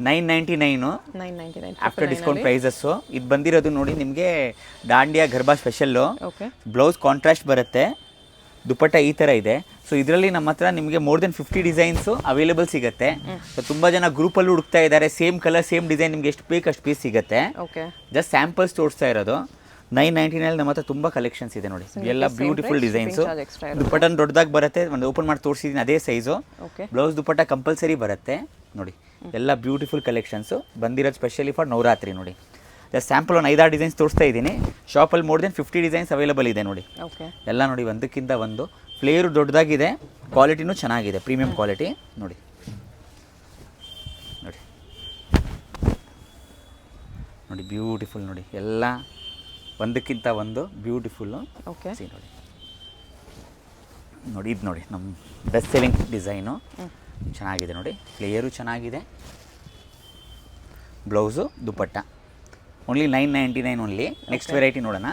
999 999 after discount prices. ಇದು ಬಂದಿರೋದು ನೋಡಿ ನಿಮಗೆ dandiya Garba special. Okay. Blouse contrast ಬರುತ್ತೆ, ದುಪ್ಪಟ್ಟ ಈ ಥರ ಇದೆ. ಸೊ ಇದರಲ್ಲಿ ನಮ್ಮ ಹತ್ರ ನಿಮಗೆ ಮೋರ್ ದೆನ್ 50 ಡಿಸೈನ್ಸು ಅವೈಲೇಬಲ್ ಸಿಗುತ್ತೆ. ಸೊ ತುಂಬ ಜನ ಗ್ರೂಪಲ್ಲಿ ಹುಡುಕ್ತಾ ಇದ್ದಾರೆ, ಸೇಮ್ ಕಲರ್ ಸೇಮ್ ಡಿಸೈನ್ ನಿಮಗೆ ಎಷ್ಟು ಬೇಕು ಅಷ್ಟು ಪೀಸ್ ಸಿಗುತ್ತೆ. ಓಕೆ. ಜಸ್ಟ್ ಸ್ಯಾಂಪಲ್ಸ್ ತೋರಿಸ್ತಾ ಇರೋದು. 999 ನಮ್ಮ ಹತ್ರ ತುಂಬ ಕಲೆಕ್ಷನ್ಸ್ ಇದೆ ನೋಡಿ, ಎಲ್ಲ ಬ್ಯೂಟಿಫುಲ್ ಡಿಸೈನ್ಸು. ದುಪ್ಪಟ್ಟ ದೊಡ್ಡದಾಗಿ ಬರುತ್ತೆ, ಒಂದು ಓಪನ್ ಮಾಡಿ ತೋರಿಸಿದ್ದೀನಿ ಅದೇ ಸೈಜು. ಬ್ಲೌಸ್ ದುಪ್ಪಟ್ಟ ಕಂಪಲ್ಸರಿ ಬರುತ್ತೆ ನೋಡಿ, ಎಲ್ಲ ಬ್ಯೂಟಿಫುಲ್ ಕಲೆಕ್ಷನ್ಸು ಬಂದಿರೋದು ಸ್ಪೆಷಲಿ ಫಾರ್ ನವರಾತ್ರಿ ನೋಡಿ. ಜಸ್ಟ್ ಸ್ಯಾಂಪಲ್ ಒಂದು 5-6 ಡಿಸೈನ್ಸ್ ತೋರಿಸ್ತಾ ಇದ್ದೀನಿ. ಶಾಪಲ್ಲಿ ಮೋರ್ ದೆನ್ 50 ಡಿಸೈನ್ಸ್ ಅವೈಲೇಬಲ್ ಇದೆ ನೋಡಿ. ಎಲ್ಲ ನೋಡಿ, ಒಂದಕ್ಕಿಂತ ಒಂದು. ಫ್ಲೇರು ದೊಡ್ಡದಾಗಿದೆ, ಕ್ವಾಲಿಟಿನೂ ಚೆನ್ನಾಗಿದೆ, ಪ್ರೀಮಿಯಂ ಕ್ವಾಲಿಟಿ ನೋಡಿ. ನೋಡಿ ನೋಡಿ ಬ್ಯೂಟಿಫುಲ್ ನೋಡಿ, ಎಲ್ಲ ಒಂದಕ್ಕಿಂತ ಒಂದು ಬ್ಯೂಟಿಫುಲ್ಲು. ಓಕೆ. ನೋಡಿ ನೋಡಿ, ಇದು ನೋಡಿ ನಮ್ಮ ಬೆಸ್ಟ್ ಸೆಲ್ಲಿಂಗ್ ಡಿಸೈನು, ಚೆನ್ನಾಗಿದೆ ನೋಡಿ. ಫ್ಲೇಯರು ಚೆನ್ನಾಗಿದೆ, ಬ್ಲೌಸು ದುಪ್ಪಟ್ಟ ಓನ್ಲಿ 999 ಓನ್ಲಿ. ನೆಕ್ಸ್ಟ್ ವೆರೈಟಿ ನೋಡೋಣ.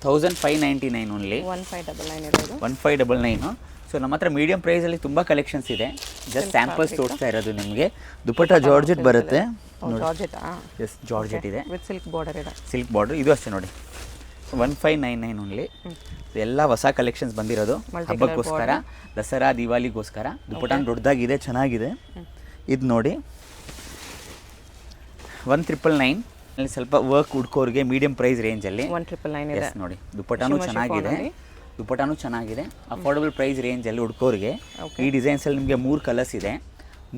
1599 ಓನ್ಲಿ. 1599. ಸೊ ನಮ್ಮ ಹತ್ರ ಮೀಡಿಯಂ ಪ್ರೈಸಲ್ಲಿ ತುಂಬ ಕಲೆಕ್ಷನ್ಸ್ ಇದೆ. ಜಸ್ಟ್ ಸ್ಯಾಂಪಲ್ಸ್ ತೋರಿಸ್ತಾ ಇರೋದು ನಿಮಗೆ. ದುಪ್ಪಟ್ಟ ಜಾರ್ಜೆಟ್ ಬರುತ್ತೆ. ಎಸ್, ಜಾರ್ಜೆಟ್ ಇದೆ, ಸಿಲ್ಕ್ ಬಾರ್ಡರ್ ಇದೆ. ಸಿಲ್ಕ್ ಬಾರ್ಡರ್ ಇದು ಅಷ್ಟೇ ನೋಡಿ. 1599 ಓನ್ಲಿ. ಎಲ್ಲ ಹೊಸ ಕಲೆಕ್ಷನ್ಸ್ ಬಂದಿರೋದು ಹಬ್ಬಕ್ಕೋಸ್ಕರ, ದಸರಾ ದಿವಾಲಿಗೋಸ್ಕರ. ದುಪ್ಪಟ್ಟ ದೊಡ್ಡದಾಗಿದೆ, ಚೆನ್ನಾಗಿದೆ. ಇದು ನೋಡಿ 1999 ಅಲ್ಲಿ ಸ್ವಲ್ಪ ವರ್ಕ್ ಹುಡ್ಕೋರಿಗೆ ಮೀಡಿಯಂ ಪ್ರೈಸ್ ರೇಂಜಲ್ಲಿ 1999 ಇದೆ ನೋಡಿ. ದುಪ್ಪಟ್ಟನೂ ಚೆನ್ನಾಗಿದೆ, ದುಪ್ಪಟ್ಟನೂ ಚೆನ್ನಾಗಿದೆ. ಅಫೋರ್ಡಬಲ್ ಪ್ರೈಸ್ ರೇಂಜಲ್ಲಿ ಹುಡ್ಕೋರಿಗೆ ಈ ಡಿಸೈನ್ಸಲ್ಲಿ ನಿಮಗೆ 3 ಕಲರ್ಸ್ ಇದೆ.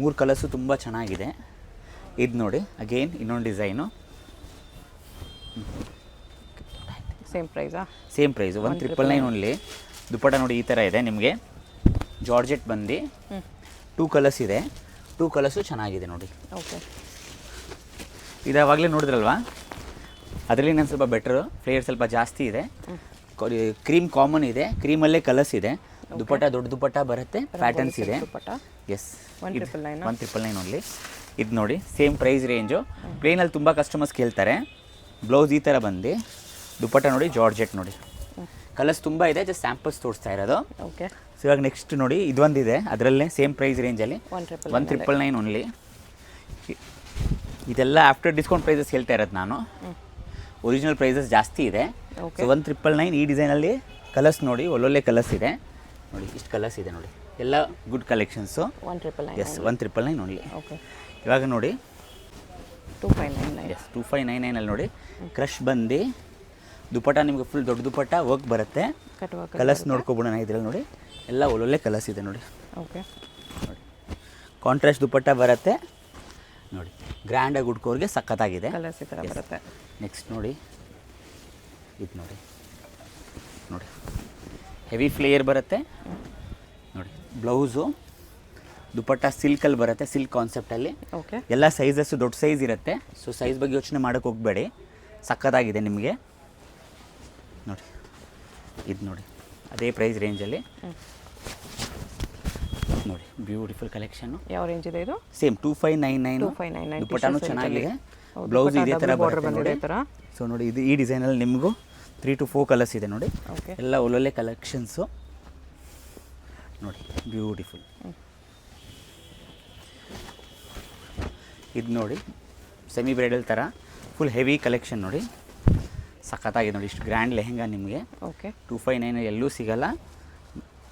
3 ಕಲರ್ಸು ತುಂಬ ಚೆನ್ನಾಗಿದೆ. ಇದು ನೋಡಿ, ಅಗೇನ್ ಇನ್ನೊಂದು ಡಿಸೈನು. ಸೇಮ್ ಪ್ರೈಸಾ? Same price 1999 only. ದುಪ್ಪಟ್ಟ ನೋಡಿ ಈ ಥರ ಇದೆ ನಿಮಗೆ. ಜಾರ್ಜೆಟ್ ಬಂದು 2 ಕಲರ್ಸ್ ಇದೆ. 2 ಕಲರ್ಸು ಚೆನ್ನಾಗಿದೆ ನೋಡಿ. ಓಕೆ. ಇದು ಆವಾಗಲೇ ನೋಡಿದ್ರಲ್ವಾ, ಅದರಲ್ಲಿ ನಾನು ಸ್ವಲ್ಪ ಬೆಟ್ರು, ಫ್ಲೇಯರ್ ಸ್ವಲ್ಪ ಜಾಸ್ತಿ ಇದೆ. ಕ್ರೀಮ್ ಕಾಮನ್ ಇದೆ, ಕ್ರೀಮಲ್ಲೇ ಕಲರ್ಸ್ ಇದೆ. ದುಪ್ಪಟ್ಟ ದೊಡ್ಡ ದುಪ್ಪಟ್ಟ ಬರುತ್ತೆ, ಪ್ಯಾಟರ್ನ್ಸ್ ಇದೆ. Yes, 1999 only. ಇದು ನೋಡಿ ಸೇಮ್ ಪ್ರೈಸ್ ರೇಂಜು. ಪ್ಲೇನಲ್ಲಿ ತುಂಬ ಕಸ್ಟಮರ್ಸ್ ಕೇಳ್ತಾರೆ. ಬ್ಲೌಸ್ ಈ ಥರ ಬಂದು, ದುಪ್ಪಟ್ಟ ನೋಡಿ ಜಾರ್ಜೆಟ್ ನೋಡಿ, ಕಲರ್ಸ್ ತುಂಬ ಇದೆ. ಜಸ್ಟ್ ಸ್ಯಾಂಪಲ್ಸ್ ತೋರಿಸ್ತಾ ಇರೋದು. ಓಕೆ. ಸೊ ಇವಾಗ ನೆಕ್ಸ್ಟ್ ನೋಡಿ, ಇದೊಂದಿದೆ ಅದರಲ್ಲೇ ಸೇಮ್ ಪ್ರೈಸ್ ರೇಂಜಲ್ಲಿ 1999 ಓನ್ಲಿ. ಇದೆಲ್ಲ ಆಫ್ಟರ್ ಡಿಸ್ಕೌಂಟ್ ಪ್ರೈಸಸ್ ಹೇಳ್ತಾ ಇರೋದು ನಾನು. ಒರಿಜಿನಲ್ ಪ್ರೈಸಸ್ ಜಾಸ್ತಿ ಇದೆ. ಸೊ 1999 ಈ ಡಿಸೈನಲ್ಲಿ ಕಲರ್ಸ್ ನೋಡಿ, ಒಳ್ಳೊಳ್ಳೆ ಕಲರ್ಸ್ ಇದೆ ನೋಡಿ. ಇಷ್ಟು ಕಲರ್ಸ್ ಇದೆ ನೋಡಿ, ಎಲ್ಲ good collections. 1999. Yes, 1999 only. Okay. ಇವಾಗ ನೋಡಿ 2599. ಎಸ್, 2599 ಅಲ್ಲಿ ನೋಡಿ ಕ್ರಶ್ ಬಂದು ದುಪ್ಪಟ್ಟ ನಿಮಗೆ ಫುಲ್ ದೊಡ್ಡ ದುಪ್ಪಟ್ಟ ವರ್ಕ್ ಬರುತ್ತೆ. ಕಲರ್ಸ್ ನೋಡ್ಕೊಬಿಡೋಣ ಇದರಲ್ಲಿ ನೋಡಿ, ಎಲ್ಲ ಒಳ್ಳೊಳ್ಳೆ ಕಲರ್ಸ್ ಇದೆ ನೋಡಿ. ಓಕೆ. ನೋಡಿ ಕಾಂಟ್ರಾಸ್ಟ್ ದುಪ್ಪಟ್ಟ ಬರುತ್ತೆ ನೋಡಿ, ಗ್ರ್ಯಾಂಡಾಗಿ ಹುಡ್ಕೋರಿಗೆ ಸಖತ್ತಾಗಿದೆ. ಕಲರ್ಸ್ ಈ ಥರ ಬರುತ್ತೆ. ನೆಕ್ಸ್ಟ್ ನೋಡಿ, ಇದು ನೋಡಿ ನೋಡಿ ಹೆವಿ ಫ್ಲೇಯರ್ ಬರುತ್ತೆ ನೋಡಿ. ಬ್ಲೌಸು ದುಪ್ಪಟ್ಟ ಸಿಲ್ಕಲ್ಲಿ ಬರುತ್ತೆ, ಸಿಲ್ಕ್ ಕಾನ್ಸೆಪ್ಟಲ್ಲಿ. ಓಕೆ. ಎಲ್ಲ ಸೈಜಸ್ಸು ದೊಡ್ಡ ಸೈಜ್ ಇರುತ್ತೆ. ಸೊ ಸೈಜ್ ಬಗ್ಗೆ ಯೋಚನೆ ಮಾಡೋಕ್ಕೆ ಹೋಗಬೇಡಿ, ಸಖತ್ತಾಗಿದೆ ನಿಮಗೆ ನೋಡಿ. ಇದು ನೋಡಿ ಅದೇ ಪ್ರೈಸ್ ರೇಂಜಲ್ಲಿ ನೋಡಿ, ಬ್ಯೂಟಿಫುಲ್ ಕಲೆಕ್ಷನ್ನು. ಯಾವ ರೇಂಜ್ ಇದೆ ಇದು? ಸೇಮ್ 2599. ದುಪ್ಪಟ್ಟನೂ ಚೆನ್ನಾಗಿದೆ, ಬ್ಲೌಸ್ ಇದೇ ಥರ ಬರುತ್ತೆ ನೋಡಿ. ಸೊ ನೋಡಿ, ಇದು ಈ ಡಿಸೈನಲ್ಲಿ ನಿಮಗೂ 3 to 4 ಕಲರ್ಸ್ ಇದೆ ನೋಡಿ. ಎಲ್ಲ ಒಳ್ಳೊಳ್ಳೆ ಕಲೆಕ್ಷನ್ಸು ನೋಡಿ, ಬ್ಯೂಟಿಫುಲ್. ಇದು ನೋಡಿ ಸೆಮಿ ಬ್ರೈಡಲ್ ಥರ ಫುಲ್ ಹೆವಿ ಕಲೆಕ್ಷನ್ ನೋಡಿ, ಸಖತ್ತಾಗಿದೆ ನೋಡಿ. ಇಷ್ಟು ಗ್ರ್ಯಾಂಡ್ ಲೆಹೆಂಗಾ ನಿಮಗೆ 259 ಎಲ್ಲೂ ಸಿಗಲ್ಲ.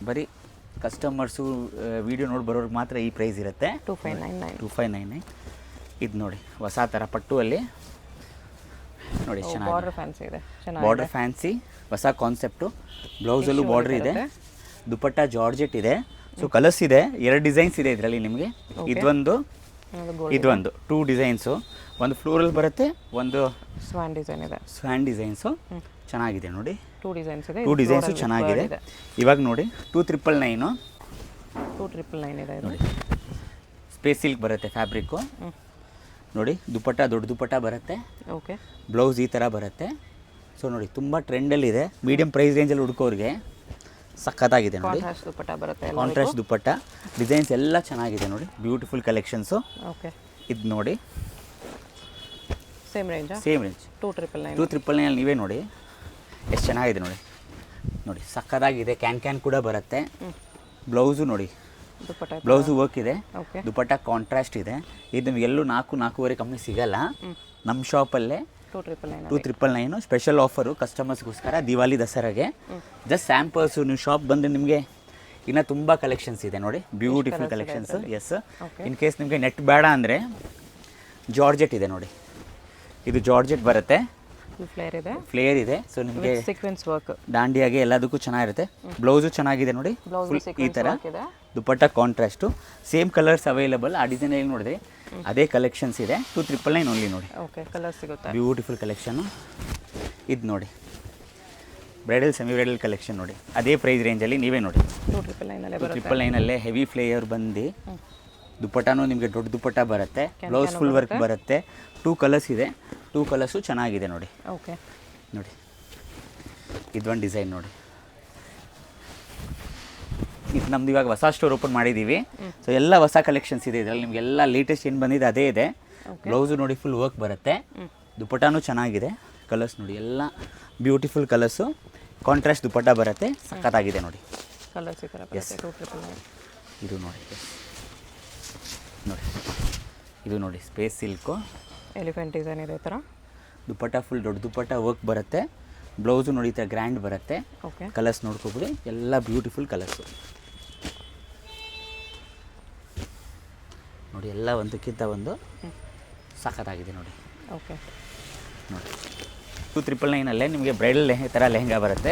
ಬರೀ ಕಸ್ಟಮರ್ಸು ವಿಡಿಯೋ ನೋಡಿ ಬರೋರಿಗೆ ಮಾತ್ರ ಈ ಪ್ರೈಸ್ ಇರುತ್ತೆ. 2599. ಇದು ನೋಡಿ ಹೊಸ ಥರ ಪಟ್ಟುವಲ್ಲಿ ನೋಡಿ, ಚೆನ್ನಾಗಿ ಬಾರ್ಡರ್ ಫ್ಯಾನ್ಸಿ ಹೊಸ ಕಾನ್ಸೆಪ್ಟು. ಬ್ಲೌಸಲ್ಲೂ ಬಾರ್ಡರ್ ಇದೆ, ದುಪ್ಪಟ್ಟ ಜಾರ್ಜೆಟ್ ಇದೆ. ಸೊ ಕಲರ್ಸ್ ಇದೆ, 2 ಡಿಸೈನ್ಸ್ ಇದೆ ಇದರಲ್ಲಿ ನಿಮಗೆ. ಇದೊಂದು 2 ಡಿಸೈನ್ಸು. ಒಂದು ಫ್ಲೋರಲ್ ಬರುತ್ತೆ, ಒಂದು ಸ್ವಾನ್ ಡಿಸೈನ್ ಇದೆ. ಸ್ವಾನ್ ಡಿಸೈನ್ಸು ಚೆನ್ನಾಗಿದೆ ನೋಡಿ. 2 ಡಿಸೈನ್ಸ್ ಇದೆ. 2 ಡಿಸೈನ್ಸು ಚೆನ್ನಾಗಿದೆ. ಇವಾಗ ನೋಡಿ 2999. 2999 ಇದೆ ನೋಡಿ. ಸ್ಪೇಸ್ ಸಿಲ್ಕ್ ಬರುತ್ತೆ ಫ್ಯಾಬ್ರಿಕ್ಕು ನೋಡಿ. ದುಪ್ಪಟ್ಟ ದೊಡ್ಡ ದುಪ್ಪಟ್ಟ ಬರುತ್ತೆ. ಓಕೆ. ಬ್ಲೌಸ್ ಈ ಥರ ಬರುತ್ತೆ. ಸೊ ನೋಡಿ ತುಂಬ ಟ್ರೆಂಡಲ್ಲಿದೆ, ಮೀಡಿಯಂ ಪ್ರೈಸ್ ರೇಂಜಲ್ಲಿ ಹುಡ್ಕೋರಿಗೆ ಸಖತ್ತಾಗಿದೆ ನೋಡಿ. ಕಾಂಟ್ರಾಸ್ಟ್ ದುಪ್ಪಟ್ಟ ಡಿಸೈನ್ಸ್ ಎಲ್ಲ ಚೆನ್ನಾಗಿದೆ ನೋಡಿ, ಬ್ಯೂಟಿಫುಲ್ ಕಲೆಕ್ಷನ್ಸು. ಓಕೆ. ಇದು ನೋಡಿ ಸೇಮ್ ರೇಂಜ್. 2999 ನೀವೇ ನೋಡಿ ಎಷ್ಟು ಚೆನ್ನಾಗಿದೆ ನೋಡಿ. ನೋಡಿ ಸಖತ್ತಾಗಿದೆ, ಕ್ಯಾನ್ ಕೂಡ ಬರುತ್ತೆ. ಬ್ಲೌಸು ನೋಡಿ ದುಪ್ಪಟ್ಟ ಬ್ಲೌಸು ವರ್ಕ್ ಇದೆ, ಓಕೆ ದುಪ್ಪಟ್ಟ ಕಾಂಟ್ರಾಸ್ಟ್ ಇದೆ. ಇದು ನಿಮ್ಗೆ ಎಲ್ಲೂ 4-4.5 ಕಮ್ಮಿ ಸಿಗಲ್ಲ. ನಮ್ಮ ಶಾಪಲ್ಲೇ 2,999 ಸ್ಪೆಷಲ್ ಆಫರು ಕಸ್ಟಮರ್ಸ್ಗೋಸ್ಕರ ದಿವಾಲಿ ದಸರಾಗೆ. ಜಸ್ಟ್ ಸ್ಯಾಂಪಲ್ಸು, ನೀವು ಶಾಪ್ ಬಂದರೆ ನಿಮಗೆ ಇನ್ನು ತುಂಬ ಕಲೆಕ್ಷನ್ಸ್ ಇದೆ ನೋಡಿ, beautiful collections. Yes, in case ನಿಮಗೆ ನೆಟ್ ಬೇಡ ಅಂದರೆ ಜಾರ್ಜೆಟ್ ಇದೆ ನೋಡಿ, ಇದು ಜಾರ್ಜೆಟ್ ಬರುತ್ತೆ, ಫ್ಲೇರ್ ಇದೆ. ಸೊ ನಿಮಗೆ ಸೀಕ್ವೆನ್ಸ್ ವರ್ಕ್ ದಾಂಡಿಯಾಗೆ ಎಲ್ಲದಕ್ಕೂ ಚೆನ್ನಾಗಿರುತ್ತೆ. ಬ್ಲೌಸು ಚೆನ್ನಾಗಿದೆ ನೋಡಿ, ಈ ಥರ ದುಪ್ಪಟ್ಟ ಕಾಂಟ್ರಾಸ್ಟು, ಸೇಮ್ ಕಲರ್ಸ್ ಅವೈಲಬಲ್. ಆ ಡಿಸೈನಲ್ಲಿ ನೋಡಿದ್ರೆ ಅದೇ ಕಲೆಕ್ಷನ್ಸ್ ಇದೆ. 2,999 ಓನ್ಲಿ ನೋಡಿ. ಓಕೆ, ಕಲರ್ ಸಿಗುತ್ತೆ, ಬ್ಯೂಟಿಫುಲ್ ಕಲೆಕ್ಷನ್ನು. ಇದು ನೋಡಿ ಬ್ರೈಡಲ್ ಸೆಮಿ ಬ್ರೈಡಲ್ ಕಲೆಕ್ಷನ್ ನೋಡಿ, ಅದೇ ಪ್ರೈಸ್ ರೇಂಜಲ್ಲಿ ನೀವೇ ನೋಡಿ. 2,999 ಹೆವಿ ಫ್ಲೇಯರ್ ಬಂದು ದುಪ್ಪಟ್ಟನೂ ನಿಮಗೆ ದೊಡ್ಡ ದುಪ್ಪಟ್ಟ ಬರುತ್ತೆ, ಬ್ಲೌಸ್ ಫುಲ್ ವರ್ಕ್ ಬರುತ್ತೆ. 2 ಕಲರ್ಸ್ ಇದೆ, 2 ಕಲರ್ಸು ಚೆನ್ನಾಗಿದೆ ನೋಡಿ. ಓಕೆ ನೋಡಿ ಇದೊಂದು ಡಿಸೈನ್ ನೋಡಿ, ಇದು ನಮ್ದು ಇವಾಗ ಹೊಸ ಸ್ಟೋರ್ ಓಪನ್ ಮಾಡಿದ್ದೀವಿ. ಸೊ ಎಲ್ಲ ಹೊಸ ಕಲೆಕ್ಷನ್ಸ್ ಇದೆ ಇದರಲ್ಲಿ, ನಿಮಗೆಲ್ಲ ಲೇಟೆಸ್ಟ್ ಏನು ಬಂದಿದೆ ಅದೇ ಇದೆ. ಬ್ಲೌಸು ನೋಡಿ ಫುಲ್ ವರ್ಕ್ ಬರುತ್ತೆ, ದುಪ್ಪಟ್ಟನೂ ಚೆನ್ನಾಗಿದೆ. ಕಲರ್ಸ್ ನೋಡಿ ಎಲ್ಲ ಬ್ಯೂಟಿಫುಲ್ ಕಲರ್ಸು, ಕಾಂಟ್ರಾಸ್ಟ್ ದುಪ್ಪಟ್ಟ ಬರುತ್ತೆ, ಸಖತ್ತಾಗಿದೆ ನೋಡಿ. ಕಲರ್ಸ್ ಇದು ನೋಡಿ ನೋಡಿ, ಇದು ನೋಡಿ ಸ್ಪೇಸ್ ಸಿಲ್ಕು, ಎಲಿಫೆಂಟ್ ಡಿಸೈನ್ ಇದೆ. ಈ ಥರ ದುಪ್ಪಟ್ಟ ಫುಲ್ ದೊಡ್ಡ ದುಪ್ಪಟ್ಟ ವರ್ಕ್ ಬರುತ್ತೆ, ಬ್ಲೌಸು ನೋಡಿ ಈ ಥರ ಗ್ರ್ಯಾಂಡ್ ಬರುತ್ತೆ. ಓಕೆ, ಕಲರ್ಸ್ ನೋಡ್ಕೊಬಿಡಿ, ಎಲ್ಲ ಬ್ಯೂಟಿಫುಲ್ ಕಲರ್ಸು ನೋಡಿ, ಎಲ್ಲ ಒಂದಕ್ಕಿಂತ ಒಂದು ಸಖತ್ತಾಗಿದೆ ನೋಡಿ. ಓಕೆ ನೋಡಿ 2,999 ನಿಮಗೆ ಬ್ರೈಡಲ್ ಥರ ಲೆಹಂಗಾ ಬರುತ್ತೆ,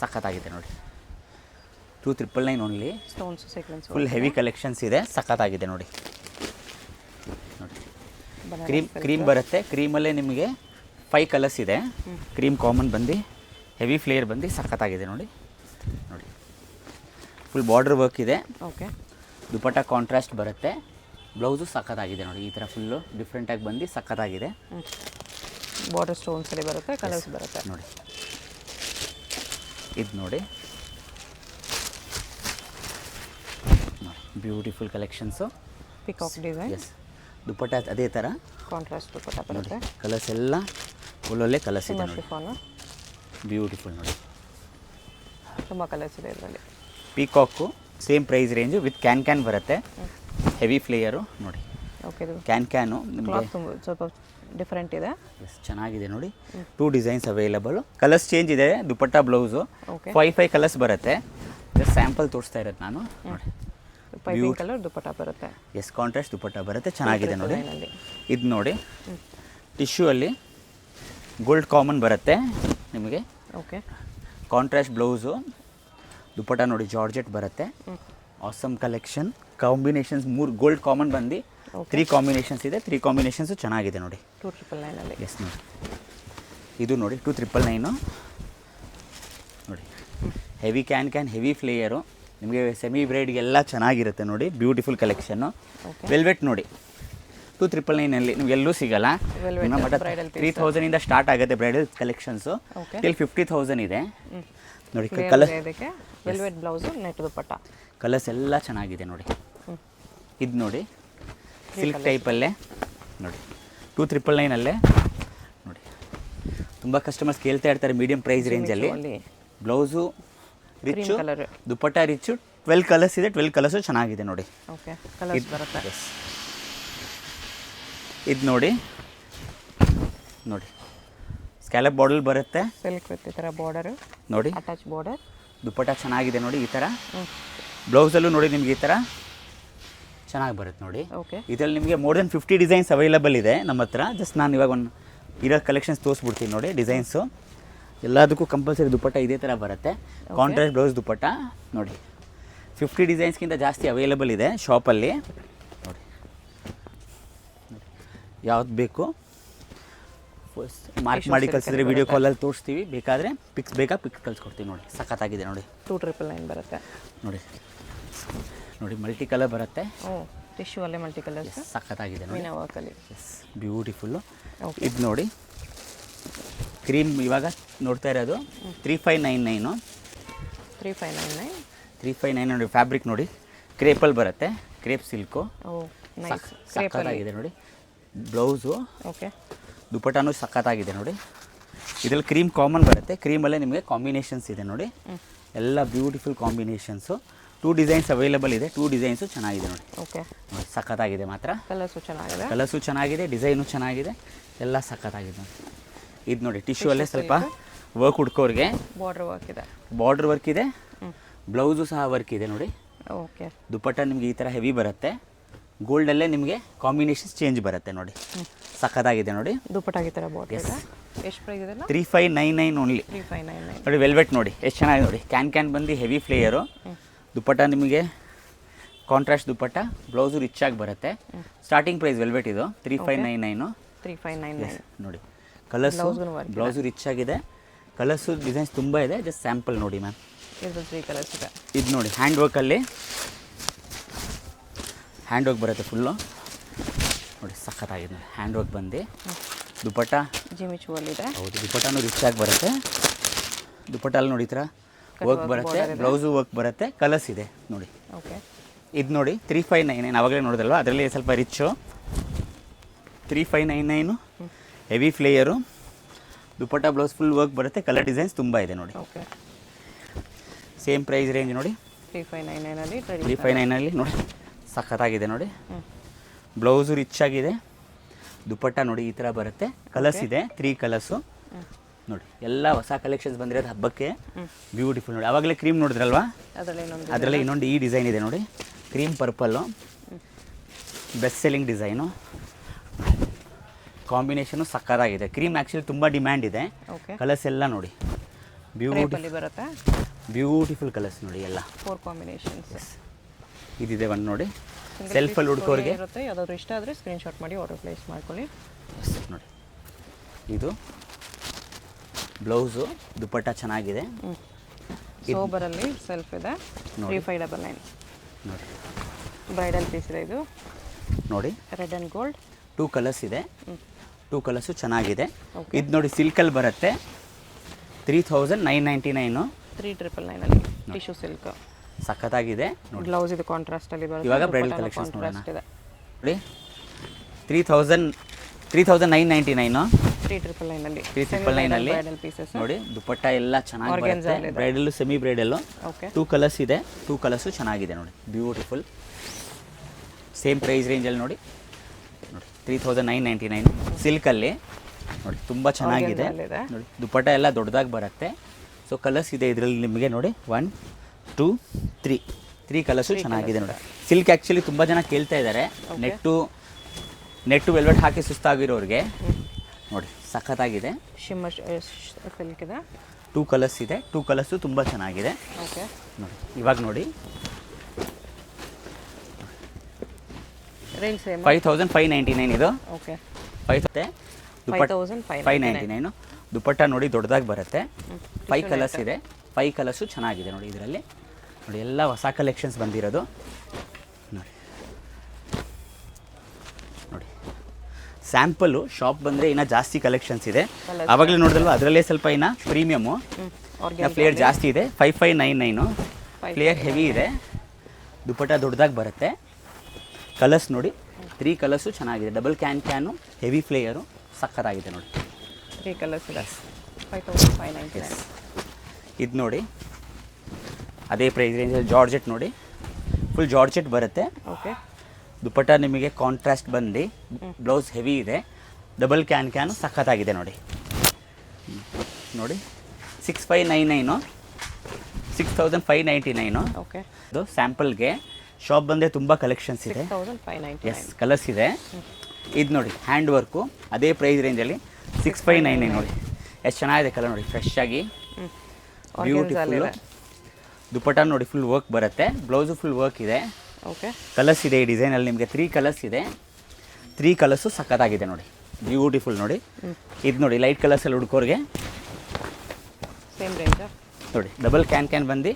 ಸಖತ್ತಾಗಿದೆ ನೋಡಿ. 2,999 only, stones sequence full heavy collections ಇದೆ, ಸಖತ್ತಾಗಿದೆ ನೋಡಿ. ನೋಡಿ ಕ್ರೀಮ್ ಬರುತ್ತೆ, ಕ್ರೀಮಲ್ಲೇ ನಿಮಗೆ 5 ಕಲರ್ಸ್ ಇದೆ. ಕ್ರೀಮ್ ಕಾಮನ್ ಬಂದು ಹೆವಿ ಫ್ಲೇಯರ್ ಬಂದು ಸಖತ್ತಾಗಿದೆ ನೋಡಿ. ನೋಡಿ ಫುಲ್ ಬಾರ್ಡರ್ ವರ್ಕ್ ಇದೆ. ಓಕೆ, ದುಪ್ಪಟ್ಟ ಕಾಂಟ್ರಾಸ್ಟ್ ಬರುತ್ತೆ, ಬ್ಲೌಸು ಸಖತ್ತಾಗಿದೆ ನೋಡಿ. ಈ ಥರ ಫುಲ್ಲು ಡಿಫ್ರೆಂಟಾಗಿ ಬಂದು ಸಖತ್ತಾಗಿದೆ. ಬಾರ್ಡರ್ ಸ್ಟೋನ್ಸ್ ಅಲ್ಲಿ ಬರುತ್ತೆ, ಕಲರ್ಸ್ ಬರುತ್ತೆ ನೋಡಿ. ಇದು ನೋಡಿ beautiful collections, peacock design. Yes, dupatta ಅದೇ ಥರ ಕಾಂಟ್ರಾಸ್ಟ್ ದುಪ್ಪಟ್ಟ ಬರುತ್ತೆ. ಕಲರ್ಸ್ ಎಲ್ಲ ಒಳ್ಳೊಳ್ಳೆ ಕಲರ್ಸ್ ಇದೆ ನೋಡಿ, ಶಿಫಾನ್ ಬ್ಯೂಟಿಫುಲ್ ನೋಡಿ. ತುಂಬ ಕಲರ್ಸ್ ಇದೆ ಇದರಲ್ಲಿ. Peacock same price range with ಕ್ಯಾನ್ ಬರುತ್ತೆ, ಹೆವಿ ಫ್ಲೇಯರು ನೋಡಿ. ಓಕೆ, ಇದು ಕ್ಯಾನು ನಿಮಗೆ ಸ್ವಲ್ಪ ಡಿಫ್ರೆಂಟ್ ಇದೆ. ಎಸ್, ಚೆನ್ನಾಗಿದೆ ನೋಡಿ. 2 ಡಿಸೈನ್ಸ್ ಅವೈಲಬಲ್, ಕಲರ್ಸ್ ಚೇಂಜ್ ಇದೆ. ದುಪ್ಪಟ್ಟ ಬ್ಲೌಸು ಓಕೆ, 5 ಕಲರ್ಸ್ ಬರುತ್ತೆ. ಜಸ್ಟ್ ಸ್ಯಾಂಪಲ್ ತೋರಿಸ್ತಾ ಇರೋದು ನಾನು ನೋಡಿ. ಪೈಪಿಂಗ್ ಕಲರ್ ದುಪ್ಪಟ್ಟ ಬರುತ್ತೆ. ಎಸ್, ಕಾಂಟ್ರಾಸ್ಟ್ ದುಪ್ಪಟ್ಟ ಬರುತ್ತೆ, ಚೆನ್ನಾಗಿದೆ ನೋಡಿ. ಇದು ನೋಡಿ ಟಿಶ್ಯೂ ಅಲ್ಲಿ ಗೋಲ್ಡ್ ಕಾಮನ್ ಬರುತ್ತೆ ನಿಮಗೆ. ಓಕೆ, ಕಾಂಟ್ರಾಸ್ಟ್ ಬ್ಲೌಸು, ದುಪ್ಪಟ್ಟ ನೋಡಿ ಜಾರ್ಜೆಟ್ ಬರುತ್ತೆ. Awesome collection, combinations 3 gold common ಬಂದು 3 ಕಾಂಬಿನೇಷನ್ಸ್ ಇದೆ. 3 ಕಾಂಬಿನೇಷನ್ಸು ಚೆನ್ನಾಗಿದೆ ನೋಡಿ. 2,999 ಎಸ್ ನೋಡಿ, ಇದು ನೋಡಿ 2,999 ನೋಡಿ. ಹೆವಿ ಕ್ಯಾನ್ ಹೆವಿ ಫ್ಲೇಯರು, ನಿಮಗೆ ಸೆಮಿ ಬ್ರೈಡ್ಗೆಲ್ಲ ಚೆನ್ನಾಗಿರುತ್ತೆ ನೋಡಿ. Beautiful collection. ವೆಲ್ವೆಟ್ ನೋಡಿ 2,999 ನಿಮ್ಗೆ ಎಲ್ಲೂ ಸಿಗಲ್ಲ. ನಿಮ್ಮ ಮಟ್ಟ 3,000 ಸ್ಟಾರ್ಟ್ ಆಗುತ್ತೆ ಬ್ರೈಡಲ್ ಕಲೆಕ್ಷನ್ಸು, ಟಿಲ್ 50,000 ಇದೆ ನೋಡಿ. ಕಲರ್ ವೆಲ್ವೆಟ್ ಬ್ಲೌಸು, ನೆಟ್ ದುಪ್ಪಟ್ಟ, ಕಲರ್ಸ್ ಎಲ್ಲ ಚೆನ್ನಾಗಿದೆ ನೋಡಿ. ಇದು ನೋಡಿ ಸಿಲ್ಕ್ ಟೈಪಲ್ಲೇ ನೋಡಿ, 2,999 ನೋಡಿ. ತುಂಬ ಕಸ್ಟಮರ್ಸ್ ಕೇಳ್ತಾ ಇರ್ತಾರೆ ಮೀಡಿಯಂ ಪ್ರೈಸ್ ರೇಂಜಲ್ಲಿ. ಬ್ಲೌಸು ರಿಚ್ಚು, ದುಪ್ಪಟ್ಟ ರಿಚ್ಚು, 12 ಕಲರ್ಸ್ ಇದೆ. 12 ಕಲರ್ಸು ಚೆನ್ನಾಗಿದೆ ನೋಡಿ. ಓಕೆ, ಕಲರ್ಸ್ ಬರುತ್ತೆ. ಇದು ನೋಡಿ ನೋಡಿ ಸ್ಕ್ಯಾಲಪ್ ಬಾರ್ಡರ್ ಬರುತ್ತೆ, ಸಿಲ್ಕ್ ವಿತ್ ಈ ಥರ ಬಾರ್ಡರ್ ನೋಡಿ, ಅಟ್ಯಾಚ್ ಬಾರ್ಡರ್. ದುಪ್ಪಟ್ಟ ಚೆನ್ನಾಗಿದೆ ನೋಡಿ. ಈ ಥರ ಬ್ಲೌಸಲ್ಲೂ ನೋಡಿ ನಿಮಗೆ ಈ ಥರ ಚೆನ್ನಾಗಿ ಬರುತ್ತೆ ನೋಡಿ. ಓಕೆ, ಇದರಲ್ಲಿ ನಿಮಗೆ ಮೋರ್ ದೆನ್ 50 ಡಿಸೈನ್ಸ್ ಅವೈಲಬಲ್ ಇದೆ ನಮ್ಮ ಹತ್ರ. ಜಸ್ಟ್ ನಾನು ಇವಾಗ ಒಂದು ಇರೋ ಕಲೆಕ್ಷನ್ಸ್ ತೋರಿಸ್ಬಿಡ್ತೀನಿ ನೋಡಿ. ಡಿಸೈನ್ಸು ಎಲ್ಲದಕ್ಕೂ ಕಂಪಲ್ಸರಿ ದುಪ್ಪಟ್ಟ ಇದೇ ಥರ ಬರುತ್ತೆ. ಕಾಂಟ್ರಾಸ್ಟ್ ಬ್ಲೌಸ್ ದುಪ್ಪಟ್ಟ ನೋಡಿ. 50 ಡಿಸೈನ್ಸ್ಗಿಂತ ಜಾಸ್ತಿ ಅವೈಲಬಲ್ ಇದೆ ಶಾಪಲ್ಲಿ ನೋಡಿ. ಯಾವ್ದು ಬೇಕು ಮಾರ್ಕ್ ಮಾಡಿ ಕಳಿಸಿದ್ರೆ ವಿಡಿಯೋ ಕಾಲಲ್ಲಿ ತೋರಿಸ್ತೀವಿ. ಬೇಕಾದರೆ ಪಿಕ್ಸ್ ಕಳಿಸ್ಕೊಡ್ತೀವಿ ನೋಡಿ. ಸಖತ್ತಾಗಿದೆ ನೋಡಿ. 2,999 ಬರುತ್ತೆ ನೋಡಿ. ನೋಡಿ ಮಲ್ಟಿ ಕಲರ್ ಬರುತ್ತೆ. ಟಿಶ್ಯೂ ಅಲ್ಲೇ ಮಲ್ಟಿ ಕಲರ್ಸ್, ಸಖತ್ತಾಗಿದೆ ನೋಡಿ. ವರ್ಕಲ್ಲಿ ಎಸ್, ಬ್ಯೂಟಿಫುಲ್ಲು. ಇದು ನೋಡಿ ಕ್ರೀಮ್ ಇವಾಗ ನೋಡ್ತಾ ಇರೋದು 3,599 3,599 ನೋಡಿ. ಫ್ಯಾಬ್ರಿಕ್ ನೋಡಿ ಕ್ರೇಪಲ್ಲಿ ಬರುತ್ತೆ, ಕ್ರೇಪ್ ಸಿಲ್ಕು, ಸಖತ್ತಾಗಿದೆ ನೋಡಿ. ಬ್ಲೌಸು ಓಕೆ, ದುಪ್ಪಟ್ಟನೂ ಸಖತ್ತಾಗಿದೆ ನೋಡಿ. ಇದರಲ್ಲಿ ಕ್ರೀಮ್ ಕಾಮನ್ ಬರುತ್ತೆ, ಕ್ರೀಮಲ್ಲೇ ನಿಮಗೆ ಕಾಂಬಿನೇಷನ್ಸ್ ಇದೆ ನೋಡಿ. ಎಲ್ಲ ಬ್ಯೂಟಿಫುಲ್ ಕಾಂಬಿನೇಷನ್ಸು. 2 ಡಿಸೈನ್ಸ್ ಅವೈಲೇಬಲ್ ಇದೆ. 2 ಡಿಸೈನ್ಸು ಚೆನ್ನಾಗಿದೆ ನೋಡಿ. ಓಕೆ, ನೋಡಿ ಸಖತ್ತಾಗಿದೆ ಮಾತ್ರ. ಕಲರ್ಸು ಚೆನ್ನಾಗಿದೆ. ಕಲರ್ಸು ಚೆನ್ನಾಗಿದೆ, ಡಿಸೈನು ಚೆನ್ನಾಗಿದೆ, ಎಲ್ಲ ಸಖತ್ತಾಗಿದೆ ನೋಡಿ. ಇದು ನೋಡಿ ಟಿಶ್ಯೂ ಅಲ್ಲೇ ಸ್ವಲ್ಪ ವರ್ಕ್ ಹುಡ್ಕೋರಿಗೆ ಬಾರ್ಡರ್ ವರ್ಕ್ ಇದೆ. ಬಾರ್ಡರ್ ವರ್ಕ್ ಇದೆ, ಬ್ಲೌಸು ಸಹ ವರ್ಕ್ ಇದೆ ನೋಡಿ. ಓಕೆ, ದುಪ್ಪಟ್ಟ ನಿಮಗೆ ಈ ಥರ ಹೆವಿ ಬರುತ್ತೆ. ಗೋಲ್ಡಲ್ಲೇ ನಿಮಗೆ ಕಾಂಬಿನೇಷನ್ಸ್ ಚೇಂಜ್ ಬರುತ್ತೆ ನೋಡಿ. ಸಖತ್ತಾಗಿದೆ ನೋಡಿ. ದುಪ್ಪಟ್ಟಾಗಿ ಥರ ಬಾರ್ಡರ್ ಇದೆ. ಎಷ್ಟು ಪ್ರೈಸ್ ಇದೆಲ್ಲ? 3599 ಓನ್ಲಿ. 3599 ನೋಡಿ ವೆಲ್ವೆಟ್ ನೋಡಿ ಎಷ್ಟು ಚೆನ್ನಾಗಿದೆ ನೋಡಿ. ಕ್ಯಾನ್ ಬಂದು ಹೆವಿ ಫ್ಲೇಯರು. ದುಪ್ಪಟ್ಟ ನಿಮಗೆ ಕಾಂಟ್ರಾಸ್ಟ್ ದುಪ್ಪಟ್ಟ, ಬ್ಲೌಸು ರಿಚ್ ಆಗಿ ಬರುತ್ತೆ. ಸ್ಟಾರ್ಟಿಂಗ್ ಪ್ರೈಸ್ ವೆಲ್ವೆಟ್ ಇದು 3599. 3599 ನೋಡಿ ಕಲರ್ಸು ಬ್ಲೌಸು ರಿಚ್ ಆಗಿದೆ. ಕಲರ್ಸು ಡಿಸೈನ್ಸ್ ತುಂಬ ಇದೆ. ಜಸ್ಟ್ ಸ್ಯಾಂಪಲ್ ನೋಡಿ ಮ್ಯಾಮ್. ಇದು 3 ಕಲರ್ಸ್ ಇದೆ. ಇದು ನೋಡಿ ಹ್ಯಾಂಡ್ ವರ್ಕಲ್ಲಿ ಹ್ಯಾಂಡ್ ವರ್ಕ್ ಬರುತ್ತೆ ಫುಲ್ಲು ನೋಡಿ. ಸಖತ್ತಾಗಿದೆ ನೋಡಿ ಹ್ಯಾಂಡ್ ವರ್ಕ್ ಬಂದು. ದುಪ್ಪಟ್ಟ ಜಿಮಿಚುವಲ್ಲಿದೆ. ಹೌದು, ದುಪ್ಪಟ್ಟನೂ ರಿಚ್ ಆಗಿ ಬರುತ್ತೆ. ದುಪ್ಪಟ್ಟಲ್ಲಿ ನೋಡಿ ಈ ಥರ ವರ್ಕ್ ಬರುತ್ತೆ, ಬ್ಲೌಸು ವರ್ಕ್ ಬರುತ್ತೆ. ಕಲರ್ಸ್ ಇದೆ ನೋಡಿ. ಓಕೆ, ಇದು ನೋಡಿ 3599 ಆವಾಗಲೇ ನೋಡಿದಲ್ವ, ಅದರಲ್ಲಿ ಸ್ವಲ್ಪ ರಿಚ್ಚು. 3599 heavy flare. ದುಪ್ಪಟ್ಟ ಬ್ಲೌಸ್ ಫುಲ್ ವರ್ಕ್ ಬರುತ್ತೆ. ಕಲರ್ ಡಿಸೈನ್ಸ್ ತುಂಬ ಇದೆ ನೋಡಿ. ಓಕೆ, ಸೇಮ್ ಪ್ರೈಸ್ ರೇಂಜ್ ನೋಡಿ. 3599 359 ನೋಡಿ. ಸಖತ್ತಾಗಿದೆ ನೋಡಿ. ಬ್ಲೌಸು ರಿಚ್ ಆಗಿದೆ. ದುಪ್ಪಟ್ಟ ನೋಡಿ ಈ ಥರ ಬರುತ್ತೆ. ಕಲರ್ಸ್ ಇದೆ 3 ಕಲರ್ಸು ನೋಡಿ. ಎಲ್ಲ ಹೊಸ ಕಲೆಕ್ಷನ್ಸ್ ಬಂದಿರೋದು ಹಬ್ಬಕ್ಕೆ. ಬ್ಯೂಟಿಫುಲ್ ನೋಡಿ. ಆವಾಗಲೇ ಕ್ರೀಮ್ ನೋಡಿದ್ರಲ್ವಾ, ಅದರಲ್ಲಿ ಇನ್ನೊಂದು ಈ ಡಿಸೈನ್ ಇದೆ ನೋಡಿ. Cream purple best selling design. Combination ಸಕ್ಕತ್ತಾಗಿದೆ. ಕ್ರೀಮ್ ಆ್ಯಕ್ಚುಲಿ ತುಂಬ ಡಿಮ್ಯಾಂಡ್ ಇದೆ. ಕಲರ್ಸ್ ಎಲ್ಲ ನೋಡಿ ಬ್ಯೂಟಿಫುಲ್ ಕಲರ್ಸ್ ನೋಡಿ ಎಲ್ಲ 4 ಕಾಂಬಿನೇಷನ್ಸ್. ಇದಿದೆ ಒಂದು ನೋಡಿ ಸೆಲ್ಫಲ್ಲಿ ಹುಡ್ಕೋರಿಗೆ ಇರುತ್ತೆ. ಯಾವ್ದಾದ್ರು ಇಷ್ಟ ಆದರೆ ಸ್ಕ್ರೀನ್ಶಾಟ್ ಮಾಡಿ ಆರ್ಡರ್ ಪ್ಲೇಸ್ ಮಾಡ್ಕೊಳ್ಳಿ. ನೋಡಿ ಇದು ಬ್ಲೌಸು, ದುಪ್ಪಟ್ಟ ಚೆನ್ನಾಗಿದೆ. ಸೋಬರಲ್ಲಿ ಸೆಲ್ಫ್ ಇದೆ. 3599 ನೋಡಿ. ಬ್ರೈಡಲ್ ಪೀಸ್ ಇದೆ ಇದು ನೋಡಿ. ರೆಡ್ ಆ್ಯಂಡ್ ಗೋಲ್ಡ್ 2 ಕಲರ್ಸ್ ಇದೆ. 2 ಕಲರ್ಸು ಚೆನ್ನಾಗಿದೆ. ಇದು ನೋಡಿ ಸಿಲ್ಕಲ್ಲಿ ಬರುತ್ತೆ. 3999. 3999 ಅಲ್ಲಿ ಟಿಶ್ಯೂ ಸಿಲ್ಕ್ ಸಖತ್ತಾಗಿದೆ ನೋಡಿ. ಬ್ಲೌಸ್ ಇದು ಕಾಂಟ್ರಾಸ್ಟ್ ಅಲ್ಲಿ ಬರುತ್ತೆ. ಇವಾಗ ಬ್ರೈಡಲ್ ಕಲೆಕ್ಷನ್ಸ್ ನೋಡೋಣ ನೋಡಿ. 3999 3999 ಅಲ್ಲಿ 3999 ಅಲ್ಲಿ ಬ್ರೈಡಲ್ ಪೀಸಸ್ ನೋಡಿ. ದುಪ್ಪಟ್ಟ ಎಲ್ಲ ಚೆನ್ನಾಗಿ ಬರುತ್ತೆ. Bridal semi bridal. Okay, 2 colours ಇದೆ. 2 ಕಲರ್ಸು ಚೆನ್ನಾಗಿದೆ ನೋಡಿ. ಬ್ಯೂಟಿಫುಲ್. ಸೇಮ್ ಪ್ರೈಸ್ ರೇಂಜಲ್ಲಿ ನೋಡಿ. ನೋಡಿ 3999 ಸಿಲ್ಕಲ್ಲಿ ನೋಡಿ. ತುಂಬ ಚೆನ್ನಾಗಿದೆ ನೋಡಿ. ದುಪ್ಪಟ್ಟ ಎಲ್ಲ ದೊಡ್ಡದಾಗಿ ಬರುತ್ತೆ. ಸೊ ಕಲರ್ಸ್ ಇದೆ ಇದರಲ್ಲಿ ನಿಮಗೆ ನೋಡಿ. 1 2 3 ಕಲರ್ಸು ಚೆನ್ನಾಗಿದೆ ನೋಡಿ. ಸಿಲ್ಕ್ ಆ್ಯಕ್ಚುಲಿ ತುಂಬ ಜನ ಕೇಳ್ತಾ ಇದ್ದಾರೆ. ನೆಟ್ಟು ವೆಲ್ವೆಟ್ ಹಾಕಿ ಸುಸ್ತಾಗಿರೋರಿಗೆ ನೋಡಿ ಸಖತ್ತಾಗಿದೆ. ಶಿಮ್ಮರ್ ಸಿಲ್ಕ್ ಇದೆ. 2 ಕಲರ್ಸ್ ಇದೆ. 2 ಕಲರ್ಸು ತುಂಬ ಚೆನ್ನಾಗಿದೆ. ಓಕೆ, ನೋಡಿ ಇವಾಗ ನೋಡಿ. ರೇಂಜ್ ಸೇಮ್ 5599 ಇದು. ಓಕೆ, 5599. ದುಪ್ಪಟ್ಟ ನೋಡಿ ದೊಡ್ಡದಾಗಿ ಬರುತ್ತೆ. 5 ಕಲರ್ಸ್ ಇದೆ. 5 ಕಲರ್ಸು ಚೆನ್ನಾಗಿದೆ ನೋಡಿ ಇದರಲ್ಲಿ. ನೋಡಿ ಎಲ್ಲ ಹೊಸ ಕಲೆಕ್ಷನ್ಸ್ ಬಂದಿರೋದು ನೋಡಿ. ನೋಡಿ ಸ್ಯಾಂಪಲ್ಲು ಶಾಪ್ ಬಂದರೆ ಇನ್ನೂ ಜಾಸ್ತಿ ಕಲೆಕ್ಷನ್ಸ್ ಇದೆ. ಆವಾಗಲೇ ನೋಡಿದಲ್ವ, ಅದರಲ್ಲೇ ಸ್ವಲ್ಪ ಇನ್ನು ಪ್ರೀಮಿಯಮ್ಮು ಫ್ಲೇಯರ್ ಜಾಸ್ತಿ ಇದೆ. 5599 ಫ್ಲೇಯರ್ ಹೆವಿ ಇದೆ. ದುಪ್ಪಟ್ಟ ದೊಡ್ಡದಾಗಿ ಬರುತ್ತೆ. ಕಲರ್ಸ್ ನೋಡಿ 3 ಕಲರ್ಸು ಚೆನ್ನಾಗಿದೆ. ಡಬಲ್ ಕ್ಯಾನು ಹೆವಿ ಫ್ಲೇಯರು ಸಕ್ಕತ್ತಾಗಿದೆ ನೋಡಿ. 3 ಕಲರ್ಸ್ ಇದೆ. 5599. ಇದು ನೋಡಿ ಅದೇ ಪ್ರೈಸ್ ರೇಂಜಲ್ಲಿ ಜಾರ್ಜೆಟ್ ನೋಡಿ. ಫುಲ್ ಜಾರ್ಜೆಟ್ ಬರುತ್ತೆ. ಓಕೆ, ದುಪ್ಪಟ್ಟ ನಿಮಗೆ ಕಾಂಟ್ರಾಸ್ಟ್ ಬಂದು ಬ್ಲೌಸ್ ಹೆವಿ ಇದೆ. ಡಬಲ್ ಕ್ಯಾನು ಸಖತ್ತಾಗಿದೆ ನೋಡಿ. ನೋಡಿ 6599 6599. ಓಕೆ, ಇದು ಸ್ಯಾಂಪಲ್ಗೆ. ಶಾಪ್ ಬಂದರೆ ತುಂಬ ಕಲೆಕ್ಷನ್ಸ್ ಇದೆ. 6599. ಎಸ್ ಕಲರ್ಸ್ ಇದೆ. ಇದು ನೋಡಿ ಹ್ಯಾಂಡ್ ವರ್ಕು ಅದೇ ಪ್ರೈಸ್ ರೇಂಜಲ್ಲಿ 6599 ನೋಡಿ. ಎಷ್ಟು ಚೆನ್ನಾಗಿದೆ ಕಲರ್ ನೋಡಿ. ಫ್ರೆಶ್ ಆಗಿ ಬ್ಯೂಟಿಫುಲ್ಲು. ದುಪ್ಪಟ್ಟ ನೋಡಿ ಫುಲ್ ವರ್ಕ್ ಬರುತ್ತೆ. ಬ್ಲೌಸು ಫುಲ್ ವರ್ಕ್ ಇದೆ. ಓಕೆ, ಕಲರ್ಸ್ ಇದೆ ಈ ಡಿಸೈನಲ್ಲಿ ನಿಮಗೆ. 3 ಕಲರ್ಸ್ ಇದೆ. 3 ಕಲರ್ಸು ಸಖತ್ತಾಗಿದೆ ನೋಡಿ. ಬ್ಯೂಟಿಫುಲ್ ನೋಡಿ. ಇದು ನೋಡಿ ಲೈಟ್ ಕಲರ್ಸಲ್ಲಿ ಹುಡ್ಕೋರಿಗೆ ಸೇಮ್ ರೇಂಜ್ ನೋಡಿ. ಡಬಲ್ ಕ್ಯಾನ್ ಬಂದು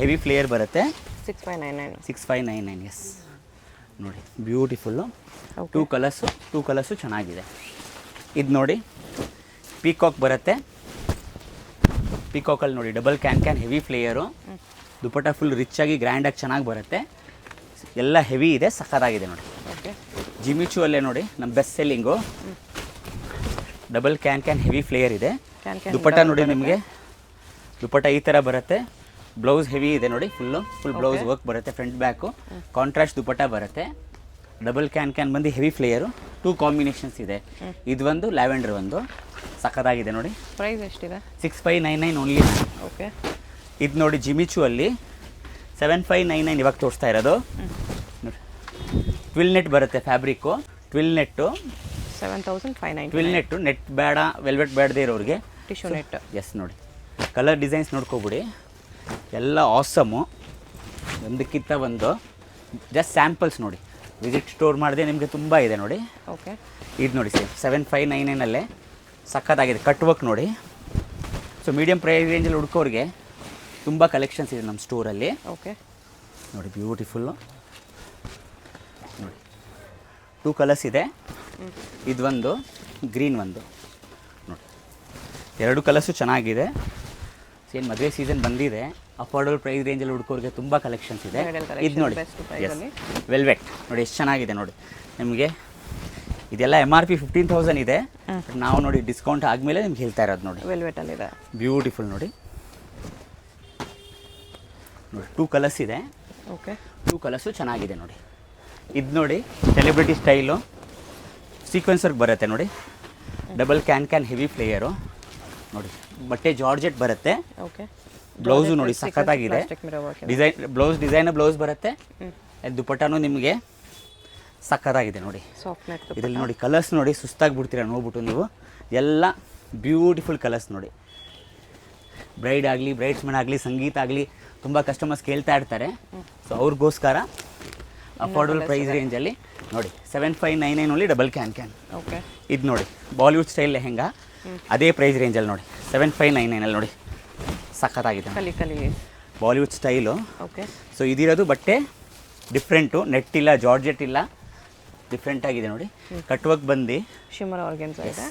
ಹೆವಿ ಫ್ಲೇಯರ್ ಬರುತ್ತೆ. 6599. ಎಸ್ ನೋಡಿ ಬ್ಯೂಟಿಫುಲ್ಲು. 2 ಕಲರ್ಸು ಚೆನ್ನಾಗಿದೆ. ಇದು ನೋಡಿ ಪೀಕಾಕ್ ಬರುತ್ತೆ. ಪೀಕಾಕಲ್ಲಿ ನೋಡಿ ಡಬಲ್ ಕ್ಯಾನ್ heavy flare. Dupatta full rich ಆಗಿ ಗ್ರ್ಯಾಂಡಾಗಿ ಚೆನ್ನಾಗಿ ಬರುತ್ತೆ. ಎಲ್ಲ ಹೆವಿ ಇದೆ. ಸಖತ್ತಾಗಿದೆ ನೋಡಿ. ಓಕೆ, ಜಿಮಿಚು ಅಲ್ಲೇ ನೋಡಿ ನಮ್ಮ ಬೆಸ್ಟ್ ಸೆಲ್ಲಿಂಗು. ಡಬಲ್ ಕ್ಯಾನ್ ಹೆವಿ ಫ್ಲೇಯರ್ ಇದೆ. ದುಪ್ಪಟ್ಟ ನೋಡಿ ನಿಮಗೆ. ದುಪ್ಪಟ್ಟ ಈ ಥರ ಬರುತ್ತೆ. ಬ್ಲೌಸ್ ಹೆವಿ ಇದೆ ನೋಡಿ, ಫುಲ್ ಬ್ಲೌಸ್ ವರ್ಕ್ ಬರುತ್ತೆ, ಫ್ರಂಟ್ ಬ್ಯಾಕು ಕಾಂಟ್ರಾಸ್ಟ್ ದುಪಟ್ಟ ಬರುತ್ತೆ. ಡಬಲ್ ಕ್ಯಾನ್ ಬಂದು ಹೆವಿ ಫ್ಲೇಯರು, 2 ಕಾಂಬಿನೇಷನ್ಸ್ ಇದೆ. ಇದು ಒಂದು ಲ್ಯಾವೆಂಡರ್ ಒಂದು ಸಖತ್ತಾಗಿದೆ ನೋಡಿ. ಪ್ರೈಸ್ ಎಷ್ಟಿದೆ? 6599 ಓನ್ಲಿ. ಓಕೆ. ಇದು ನೋಡಿ ಜಿಮಿಚು ಅಲ್ಲಿ 7599 ಇವಾಗ ತೋರಿಸ್ತಾ ಇರೋದು. ನೋಡಿ ಟ್ವಿಲ್ ನೆಟ್ ಬರುತ್ತೆ ಫ್ಯಾಬ್ರಿಕ್ಕು, ಟ್ವಿಲ್ ನೆಟ್ಟು 7599. ಟ್ವಿಲ್ ನೆಟ್ಟು, ನೆಟ್ ಬೇಡ ವೆಲ್ವೆಟ್ ಬೇಡದೇ ಇರೋರಿಗೆ ಟಿಶ್ಯೂ ನೆಟ್. ಎಸ್ ನೋಡಿ ಕಲರ್ ಡಿಸೈನ್ಸ್ ನೋಡ್ಕೊಬಿಡಿ, ಎಲ್ಲ ಆಸಮು, ಒಂದಕ್ಕಿಂತ ಒಂದು. ಜಸ್ಟ್ ಸ್ಯಾಂಪಲ್ಸ್ ನೋಡಿ, ವಿಸಿಟ್ ಸ್ಟೋರ್ ಮಾಡಿದೆ ನಿಮಗೆ ತುಂಬ ಇದೆ ನೋಡಿ. ಓಕೆ. ಇದು ನೋಡಿ ಸರ್ 7599 ಸಖತ್ತಾಗಿದೆ, ಕಟ್ ವರ್ಕ್ ನೋಡಿ. ಸೊ ಮೀಡಿಯಮ್ ಪ್ರೈಸ್ ರೇಂಜಲ್ಲಿ ಹುಡ್ಕೋರಿಗೆ ತುಂಬ ಕಲೆಕ್ಷನ್ಸ್ ಇದೆ ನಮ್ಮ ಸ್ಟೋರಲ್ಲಿ. ಓಕೆ. ನೋಡಿ ಬ್ಯೂಟಿಫುಲ್ಲು ನೋಡಿ, 2 ಕಲರ್ಸ್ ಇದೆ. ಇದು ಒಂದು, ಗ್ರೀನ್ ಒಂದು ನೋಡಿ, 2 ಕಲರ್ಸು ಚೆನ್ನಾಗಿದೆ. ಏನು ಮದುವೆ ಸೀಸನ್ ಬಂದಿದೆ, ಅಫೋರ್ಡಬಲ್ ಪ್ರೈಸ್ ರೇಂಜಲ್ಲಿ ಹುಡ್ಕೋರಿಗೆ ತುಂಬ ಕಲೆಕ್ಷನ್ಸ್ ಇದೆ. ಇದು ನೋಡಿ ವೆಲ್ವೆಟ್ ನೋಡಿ ಎಷ್ಟು ಚೆನ್ನಾಗಿದೆ ನೋಡಿ. ನಿಮಗೆ ಇದೆಲ್ಲ MRP 15,000 ಇದೆ, ನಾವು ನೋಡಿ ಡಿಸ್ಕೌಂಟ್ ಆದಮೇಲೆ ನಿಮ್ಗೆ ಹೇಳ್ತಾ ಇರೋದು ನೋಡಿ. ವೆಲ್ವೆಟಲ್ಲಿದೆ, ಬ್ಯೂಟಿಫುಲ್ ನೋಡಿ. ನೋಡಿ 2 ಕಲರ್ಸ್ ಇದೆ. ಓಕೆ. 2 ಕಲರ್ಸು ಚೆನ್ನಾಗಿದೆ ನೋಡಿ. ಇದು ನೋಡಿ ಸೆಲೆಬ್ರಿಟಿ ಸ್ಟೈಲು, ಸೀಕ್ವೆನ್ಸ್ ವರ್ಕ್ ಬರುತ್ತೆ ನೋಡಿ, ಡಬಲ್ ಕ್ಯಾನ್ ಹೆವಿ ಫ್ಲೇಯರು ನೋಡಿ, ಬಟ್ಟೆ ಜಾರ್ಜೆಟ್ ಬರುತ್ತೆ. ಓಕೆ. ಬ್ಲೌಸು ನೋಡಿ ಸಖತ್ತಾಗಿದೆ, ಬ್ಲೌಸ್ ಬರುತ್ತೆ. ದುಪಟ್ಟಾನು ನಿಮಗೆ ಸಖತ್ತಾಗಿದೆ ನೋಡಿ. ಇದರಲ್ಲಿ ನೋಡಿ ಕಲರ್ಸ್ ನೋಡಿ, ಸುಸ್ತಾಗ್ಬಿಡ್ತೀರ ನೋಡ್ಬಿಟ್ಟು ನೀವು. ಎಲ್ಲ ಬ್ಯೂಟಿಫುಲ್ ಕಲರ್ಸ್ ನೋಡಿ. ಬ್ರೈಡ್ ಆಗಲಿ, ಬ್ರೈಡ್ಸ್ಮನ್ ಆಗಲಿ, ಸಂಗೀತ ಆಗಲಿ, ತುಂಬ ಕಸ್ಟಮರ್ಸ್ ಕೇಳ್ತಾ ಇರ್ತಾರೆ. ಸೊ ಅವ್ರಿಗೋಸ್ಕರ ಅಫೋರ್ಡಬಲ್ ಪ್ರೈಸ್ ರೇಂಜಲ್ಲಿ ನೋಡಿ 7599 ಓನ್ಲಿ ಡಬಲ್ ಕ್ಯಾನ್. ಓಕೆ. ಇದು ನೋಡಿ ಬಾಲಿವುಡ್ ಸ್ಟೈಲ್ ಲೆಹೆಂಗಾ, ಅದೇ ಪ್ರೈಸ್ ರೇಂಜಲ್ಲಿ ನೋಡಿ 7599 ನೋಡಿ, ಸಖತ್ತಾಗಿದೆ ಬಾಲಿವುಡ್ ಸ್ಟೈಲು. ಓಕೆ. ಸೊ ಇದಿರೋದು ಬಟ್ಟೆ ಡಿಫ್ರೆಂಟು, ನೆಟ್ ಇಲ್ಲ, ಜಾರ್ಜೆಟ್ ಇಲ್ಲ, ಡಿಫ್ರೆಂಟಾಗಿದೆ ನೋಡಿ. ಕಟ್ ವರ್ಕ್ ಬಂದು ಶಿಮ್ಮರ್ ಆರ್ಗನ್ಸಾ ಇದೆ.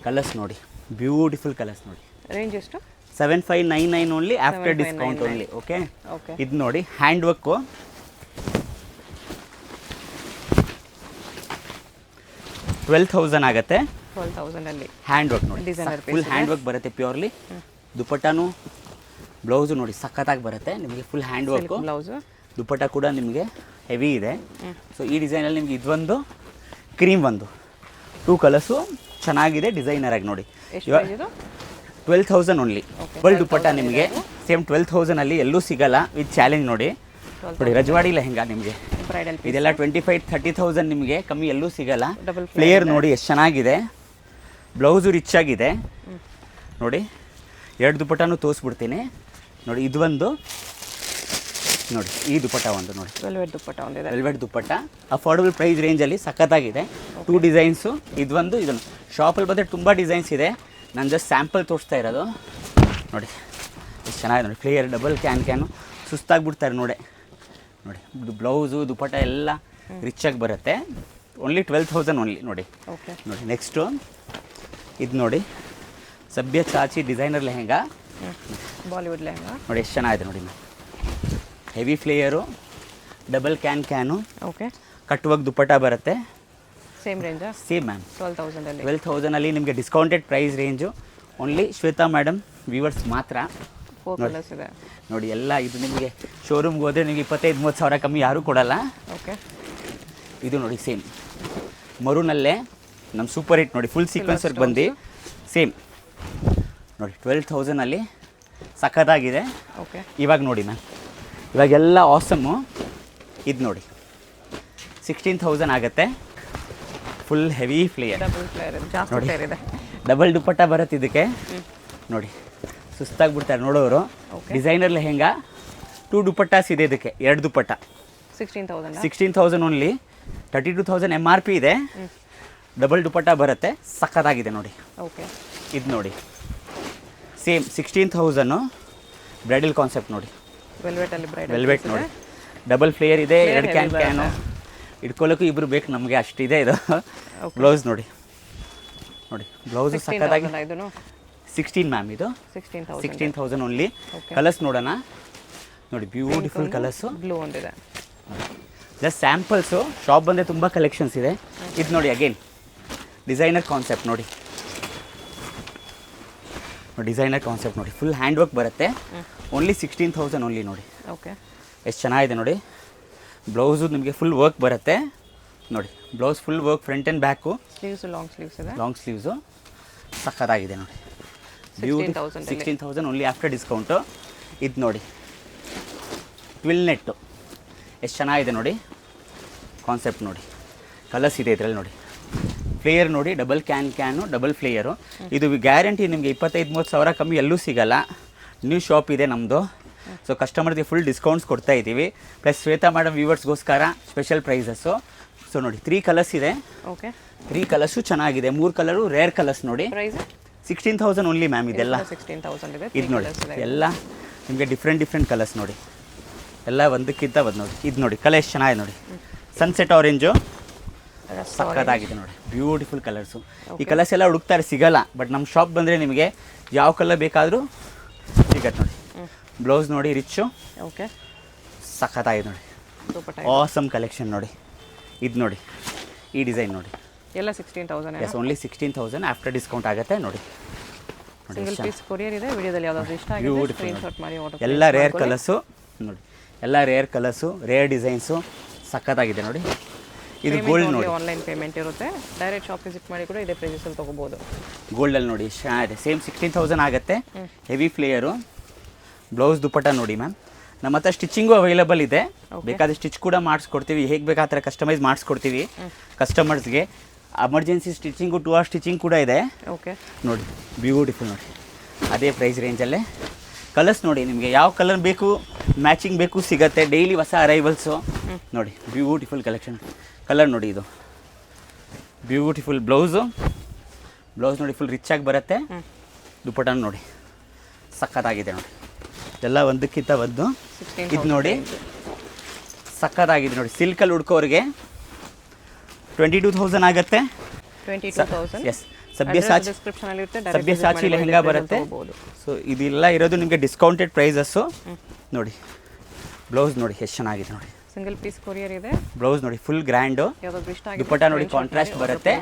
ಕಲರ್ಸ್ ನೋಡಿ ಬ್ಯೂಟಿಫುಲ್ ಕಲರ್ಸ್ ನೋಡಿ. ರೇಂಜ್ ಎಷ್ಟು? 7599 only after discount only. Okay. ಇದು ನೋಡಿ ಹ್ಯಾಂಡ್ ವರ್ಕು, $12,000 ಆಗುತ್ತೆ. 12,000 ಹ್ಯಾಂಡ್ ವರ್ಕ್ ನೋಡಿ, ಫುಲ್ ಹ್ಯಾಂಡ್ ವರ್ಕ್ ಬರುತ್ತೆ ಪ್ಯೂರ್ಲಿ. ದುಪಟ್ಟಾನು ಬ್ಲೌಸು ನೋಡಿ ಸಖತ್ತಾಗಿ ಬರುತ್ತೆ ನಿಮಗೆ, full hand work. Blouse dupatta ಕೂಡ ನಿಮಗೆ ಹೆವಿ ಇದೆ. ಸೊ ಈ ಡಿಸೈನಲ್ಲಿ ನಿಮಗೆ ಇದೊಂದು, ಕ್ರೀಮ್ ಒಂದು, 2 ಕಲರ್ಸು ಚೆನ್ನಾಗಿದೆ, ಡಿಸೈನರ್ ಆಗಿ ನೋಡಿ. ಇವಾಗ 12,000 ಓನ್ಲಿ. ಡಬಲ್ ದುಪಟ್ಟ ನಿಮಗೆ ಸೇಮ್ 12,000 ಎಲ್ಲೂ ಸಿಗಲ್ಲ. ವಿತ್ ಚಾಲೆಂಜ್ ನೋಡಿ, ನೋಡಿ ರಜವಾಡಿ ಲೆಹೆಂಗಾ ನಿಮಗೆ ಇದೆಲ್ಲ 25,000-30,000 ನಿಮಗೆ ಕಮ್ಮಿ ಎಲ್ಲೂ ಸಿಗಲ್ಲ. ಫ್ಲೇಯರ್ ನೋಡಿ ಎಷ್ಟು ಚೆನ್ನಾಗಿದೆ, ಬ್ಲೌಸು ರಿಚ್ ಆಗಿದೆ ನೋಡಿ. 2 ದುಪಟ್ಟನೂ ತೋರಿಸ್ಬಿಡ್ತೀನಿ ನೋಡಿ. ಇದು ಒಂದು ನೋಡಿ, ಈ ದುಪಟ್ಟ ಒಂದು ನೋಡಿ, ವೆಲ್ವೆಟ್ ದುಪಟ್ಟ ಅಫೋರ್ಡಬಲ್ ಪ್ರೈಸ್ ರೇಂಜಲ್ಲಿ ಸಖತ್ತಾಗಿದೆ. 2 ಡಿಸೈನ್ಸು, ಇದೊಂದು ಇದನ್ನು. ಶಾಪಲ್ಲಿ ಬಂದರೆ ತುಂಬ ಡಿಸೈನ್ಸ್ ಇದೆ, ನಾನು ಜಸ್ಟ್ ಸ್ಯಾಂಪಲ್ ತೋರಿಸ್ತಾ ಇರೋದು ನೋಡಿ. ಎಷ್ಟು ಚೆನ್ನಾಗಿದೆ ನೋಡಿ, ಫ್ಲೇಯರ್ ಡಬಲ್ ಕ್ಯಾನು, ಸುಸ್ತಾಗ್ಬಿಡ್ತಾರೆ ನೋಡಿ. ನೋಡಿ ಬ್ಲೌಸು ದುಪಟ್ಟ ಎಲ್ಲ ರಿಚಾಗಿ ಬರುತ್ತೆ. ಓನ್ಲಿ 12,000 ಓನ್ಲಿ ನೋಡಿ. ನೋಡಿ ನೆಕ್ಸ್ಟು ಇದು ನೋಡಿ, ಸಭ್ಯ ಚಾಚಿ ಡಿಸೈನರ್ ಲೆಹೆಂಗಾ, ಬಾಲಿವುಡ್ ಲೆಹೆಂಗಾ ನೋಡಿ ಎಷ್ಟು ಚೆನ್ನಾಗಿದೆ ನೋಡಿ. ಹೆವಿ ಫ್ಲೇಯರು, ಡಬಲ್ ಕ್ಯಾನು. ಓಕೆ. ಕಟ್ ವರ್ಕ್ ದುಪಟ್ಟ ಬರುತ್ತೆ. ಸೇಮ್ ರೇಂಜಾ? Same ma'am, 12,000. 12,000 ನಿಮಗೆ discounted price range. Only Shweta madam viewers ಮಾತ್ರ. 4 ಕಲರ್ಸ್ ಇದೆ ನೋಡಿ. ಎಲ್ಲ ಇದು ನಿಮಗೆ ಶೋರೂಮ್ಗೆ ಹೋದರೆ ನಿಮಗೆ 25-30 ಸಾವಿರ ಕಮ್ಮಿ ಯಾರೂ ಕೊಡಲ್ಲ. ಓಕೆ. ಇದು ನೋಡಿ ಸೇಮ್ ಮರೂನಲ್ಲೇ ನಮ್ಮ ಸೂಪರ್ ಹಿಟ್ ನೋಡಿ, ಫುಲ್ ಸೀಕ್ವೆನ್ಸ್ ವರ್ಕ್ ಬಂದು ಸೇಮ್ ನೋಡಿ 12,000 ಸಖತ್ತಾಗಿದೆ. ಓಕೆ. ಇವಾಗ ನೋಡಿ ಮ್ಯಾಮ್, ಇವಾಗೆಲ್ಲ ಆಸಮ್ಮು. ಇದು ನೋಡಿ 16,000 ಆಗುತ್ತೆ. ಫುಲ್ ಹೆವಿ ಫ್ಲೇಯರ್ ನೋಡಿ, ಡಬಲ್ ದುಪಟ್ಟ ಬರುತ್ತೆ ಇದಕ್ಕೆ ನೋಡಿ. ಸುಸ್ತಾಗ್ಬಿಡ್ತಾರೆ ನೋಡೋರು. ಡಿಸೈನರ್ ಲೆಹೆಂಗಾ, 2 ದುಪಟ್ಟಾಸ್ ಇದೆ ಇದಕ್ಕೆ, 2 ದುಪಟ್ಟ. 16,000 ಓನ್ಲಿ. 32,000 MRP ಇದೆ. ಡಬಲ್ ದುಪಟ್ಟ ಬರುತ್ತೆ, ಸಖತ್ತಾಗಿದೆ ನೋಡಿ. ಓಕೆ. ಇದು ನೋಡಿ ಸೇಮ್ 16,000 ಬ್ರೈಡಲ್ ಕಾನ್ಸೆಪ್ಟ್ ನೋಡಿ. ವೆಲ್ವೆಟ್ ನೋಡಿ, ಡಬಲ್ ಫ್ಲೇಯರ್ ಇದೆ, 2 ಕ್ಯಾನು ಇಟ್ಕೊಳ್ಳೋಕ್ಕೂ ಇಬ್ಬರು ಬೇಕು ನಮಗೆ, ಅಷ್ಟಿದೆ ಇದು. ಬ್ಲೌಸ್ ನೋಡಿ, ನೋಡಿ ಬ್ಲೌಸು ಸಖತ್ತಾಗಿ 16 ಮ್ಯಾಮ್, ಇದು 16,000 ಓನ್ಲಿ. ಕಲರ್ಸ್ ನೋಡೋಣ ನೋಡಿ, ಬ್ಯೂಟಿಫುಲ್ ಕಲರ್ಸು. ಬ್ಲೂ ಒಂದಿದೆ, ಜಸ್ಟ್ ಸ್ಯಾಂಪಲ್ಸು. ಶಾಪ್ ಬಂದರೆ ತುಂಬ ಕಲೆಕ್ಷನ್ಸ್ ಇದೆ. ಇದು ನೋಡಿ ಅಗೇನ್ ಡಿಸೈನರ್ ಕಾನ್ಸೆಪ್ಟ್ ನೋಡಿ. ಡಿಸೈನರ್ ಕಾನ್ಸೆಪ್ಟ್ ನೋಡಿ, ಫುಲ್ ಹ್ಯಾಂಡ್ ವರ್ಕ್ ಬರುತ್ತೆ. ಓನ್ಲಿ 16,000 ಓನ್ಲಿ ನೋಡಿ. ಓಕೆ, ಎಷ್ಟು ಚೆನ್ನಾಗಿದೆ ನೋಡಿ. ಬ್ಲೌಸು ನಿಮಗೆ ಫುಲ್ ವರ್ಕ್ ಬರುತ್ತೆ ನೋಡಿ. Blouse full work front and back. Sleeves long sleeves ಇದೆ. ಲಾಂಗ್ ಸ್ಲೀವ್ಸು ಸಖತ್ತಾಗಿದೆ ನೋಡಿ. 16,000 ಓನ್ಲಿ ಆಫ್ಟರ್ ಡಿಸ್ಕೌಂಟು. ಇದು ನೋಡಿ ಟ್ವಿಲ್ ನೆಟ್ಟು ಎಷ್ಟು ಚೆನ್ನಾಗಿದೆ ನೋಡಿ. ಕಾನ್ಸೆಪ್ಟ್ ನೋಡಿ, ಕಲರ್ಸ್ ಇದೆ ಇದರಲ್ಲಿ ನೋಡಿ. ಫ್ಲೇಯರ್ ನೋಡಿ, ಡಬಲ್ ಕ್ಯಾನು ಡಬಲ್ ಫ್ಲೇಯರು. ಇದು ಗ್ಯಾರಂಟಿ ನಿಮಗೆ 25-30 ಸಾವಿರ ಕಮ್ಮಿ ಎಲ್ಲೂ ಸಿಗಲ್ಲ. ನ್ಯೂ ಶಾಪ್ ಇದೆ ನಮ್ಮದು. ಸೊ ಕಸ್ಟಮರ್ಗೆ ಫುಲ್ ಡಿಸ್ಕೌಂಟ್ಸ್ ಕೊಡ್ತಾ ಇದ್ದೀವಿ. ಪ್ಲಸ್ ಶ್ವೇತಾ ಮೇಡಮ್ ವ್ಯೂವರ್ಸ್ಗೋಸ್ಕರ ಸ್ಪೆಷಲ್ ಪ್ರೈಸಸ್ಸು. ಸೊ ನೋಡಿ 3 ಕಲರ್ಸ್ ಇದೆ. ಓಕೆ, 3 ಕಲರ್ಸು ಚೆನ್ನಾಗಿದೆ. 3 ಕಲರು ರೇರ್ ಕಲರ್ಸ್ ನೋಡಿ. Price 16,000 only ma'am. ಇದೆಲ್ಲ 16,000 ಇದೆ. ಇದು ನೋಡಿ, ಎಲ್ಲ ನಿಮಗೆ ಡಿಫ್ರೆಂಟ್ ಕಲರ್ಸ್ ನೋಡಿ. ಎಲ್ಲ ಒಂದಕ್ಕಿಂತ ಒಂದು ನೋಡಿ. ಇದು ನೋಡಿ ಕಲರ್ ಎಷ್ಟು ಚೆನ್ನಾಗಿದೆ ನೋಡಿ. ಸನ್ಸೆಟ್ ಆರೆಂಜು ಸಕ್ಕತ್ತಾಗಿದೆ ನೋಡಿ. Beautiful colours. ಈ ಕಲರ್ಸ್ ಎಲ್ಲ ಹುಡುಕ್ತಾರೆ, ಸಿಗಲ್ಲ. ಬಟ್ ನಮ್ಮ ಶಾಪ್ ಬಂದರೆ ನಿಮಗೆ ಯಾವ ಕಲರ್ ಬೇಕಾದರೂ ಸಿಗತ್ತೆ ನೋಡಿ. ಬ್ಲೌಸ್ ನೋಡಿ ರಿಚ್ಚು. ಓಕೆ, ಸಕ್ಕತ್ತಾಗಿದೆ ನೋಡಿ. ಆಸಮ್ ಕಲೆಕ್ಷನ್ ನೋಡಿ. ಇದು ನೋಡಿ, ಈ ಡಿಸೈನ್ ನೋಡಿ. ಎಲ್ಲ 16,000. ಎಸ್, ಓನ್ಲಿ 16,000 ಆಫ್ಟರ್ ಡಿಸ್ಕೌಂಟ್ ಆಗುತ್ತೆ ನೋಡಿ. ಸಿಂಗಲ್ ಪೀಸ್ ಕೊರಿಯರ್ ಇದೆ. ವಿಡಿಯೋದಲ್ಲಿ ಯಾವ್ದಾದ್ರು ಇಷ್ಟ ಆಗಿದೆ ಸ್ಕ್ರೀನ್‌ಶಾಟ್ ಮಾಡಿ ಆರ್ಡರ್. ಎಲ್ಲ ರೇರ್ ಕಲರ್ಸು ನೋಡಿ. ಎಲ್ಲ ರೇರ್ ಕಲರ್ಸು, ರೇರ್ ಡಿಸೈನ್ಸು ಸಕ್ಕತ್ತಾಗಿದೆ ನೋಡಿ. ಇದು ಗೋಲ್ಡ್ ನೋಡಿ. ಆನ್ಲೈನ್ ಪೇಮೆಂಟ್ ಇರುತ್ತೆ. ಡೈರೆಕ್ಟ್ ಶಾಪ್ ವಿಸಿಟ್ ಮಾಡಿ ಕೂಡ ಇದೇ ಪ್ರೈಸಲ್ಲಿ ತೊಗೋಬೋದು. ಗೋಲ್ಡಲ್ಲಿ ನೋಡಿ ಚೆನ್ನಾಗಿದೆ. ಸೇಮ್ 16,000 ಆಗುತ್ತೆ. ಹೆವಿ ಫ್ಲೇಯರು. ಬ್ಲೌಸ್ ದುಪ್ಪಟ್ಟ ನೋಡಿ ಮ್ಯಾಮ್. ನಮ್ಮ ಹತ್ರ ಸ್ಟಿಚಿಂಗು ಅವೈಲಬಲ್ ಇದೆ. ಬೇಕಾದ್ರೆ ಸ್ಟಿಚ್ ಕೂಡ ಮಾಡಿಸ್ಕೊಡ್ತೀವಿ. ಹೇಗೆ ಬೇಕಾ ಆ ಥರ ಕಸ್ಟಮೈಸ್ ಮಾಡಿಸ್ಕೊಡ್ತೀವಿ ಕಸ್ಟಮರ್ಸ್ಗೆ. ಎಮರ್ಜೆನ್ಸಿ ಸ್ಟಿಚಿಂಗು 2 hour ಸ್ಟಿಚಿಂಗ್ ಕೂಡ ಇದೆ. ಓಕೆ, ನೋಡಿ ಬ್ಯೂಟಿಫುಲ್ ನೋಡಿ. ಅದೇ ಪ್ರೈಸ್ ರೇಂಜಲ್ಲೇ ಕಲರ್ಸ್ ನೋಡಿ. ನಿಮಗೆ ಯಾವ ಕಲರ್ ಬೇಕು, ಮ್ಯಾಚಿಂಗ್ ಬೇಕು ಸಿಗತ್ತೆ. ಡೈಲಿ ಹೊಸ ಅರೈವಲ್ಸು ನೋಡಿ. Beautiful collection. ಕಲರ್ ನೋಡಿ, ಇದು ಬ್ಯೂಟಿಫುಲ್ ಬ್ಲೌಸು. ಬ್ಲೌಸ್ ನೋಡಿ ಫುಲ್ ರಿಚ್ ಆಗಿ ಬರುತ್ತೆ. ದುಪ್ಪಟ್ಟ ನೋಡಿ ಸಕ್ಕತ್ತಾಗಿದೆ ನೋಡಿ. ಎಲ್ಲ ಒಂದಕ್ಕಿಂತ ಒಂದು. ಇದು ನೋಡಿ ಸಕ್ಕತ್ತಾಗಿದೆ ನೋಡಿ. ಸಿಲ್ಕಲ್ಲಿ ಹುಡ್ಕೋರಿಗೆ 22,000 ಆಗುತ್ತೆ. 22,000. ಎಸ್, ಸಭ್ಯಸಾಚಿ ಲೆಹಂಗಾ ಬರುತ್ತೆ. ಸೊ ಇದೆಲ್ಲ ಇರೋದು ನಿಮಗೆ ಡಿಸ್ಕೌಂಟೆಡ್ ಪ್ರೈಸಸ್ಸು ನೋಡಿ. ಬ್ಲೌಸ್ ನೋಡಿ ಎಷ್ಟು ಚೆನ್ನಾಗಿದೆ ನೋಡಿ. ಸಿಂಗಲ್ ಪೀಸ್ ಕೊರಿಯರ್ ಇದೆ. ಬ್ಲೌಸ್ ನೋಡಿ ಫುಲ್ ಗ್ರ್ಯಾಂಡು. ದುಪ್ಪಟ್ಟ ನೋಡಿ ಕಾಂಟ್ರಾಸ್ಟ್ ಬರುತ್ತೆ.